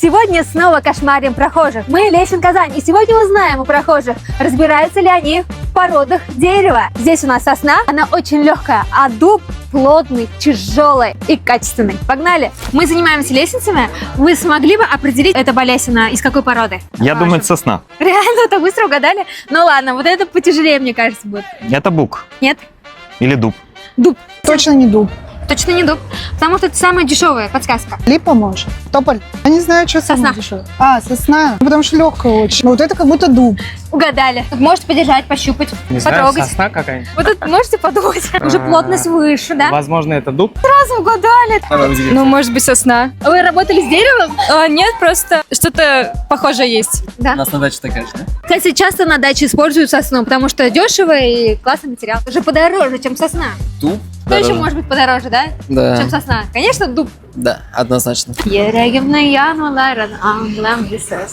Сегодня снова кошмарим прохожих. Мы Лесин Казань, и сегодня узнаем у прохожих, разбираются ли они в породах дерева. Здесь у нас сосна, она очень легкая, а дуб плотный, тяжелый и качественный. Погнали! Мы занимаемся лестницами. Вы смогли бы определить, это балясина из какой породы? Я думаю, это сосна. Реально, так быстро угадали? Ну ладно, вот это потяжелее, мне кажется, будет. Это бук. Нет? Или дуб. Дуб. Точно не дуб. Точно не дуб, потому что это самая дешевая подсказка. Липа, может? Тополь? Я не знаю, что самое Сосна. дешевое. А, сосна. Ну, потому что легкая очень. Но вот это как будто дуб. Угадали. Тут можете подержать, пощупать, Не знаю, потрогать. сосна какая-нибудь. Вот тут можете подумать. Уже плотность выше, да? Возможно, это дуб. Сразу угадали. Ну, может быть, сосна. Вы работали с деревом? Нет, просто что-то похожее есть. У нас на даче такая же, да? Кстати, часто на даче используют сосну, потому что дешево и классный материал. Уже подороже, чем сосна. Дуб? Что еще может быть подороже, да? Чем Да, сосна? Конечно, дуб. да, однозначно. Yeragimni yanularin anglam lisas.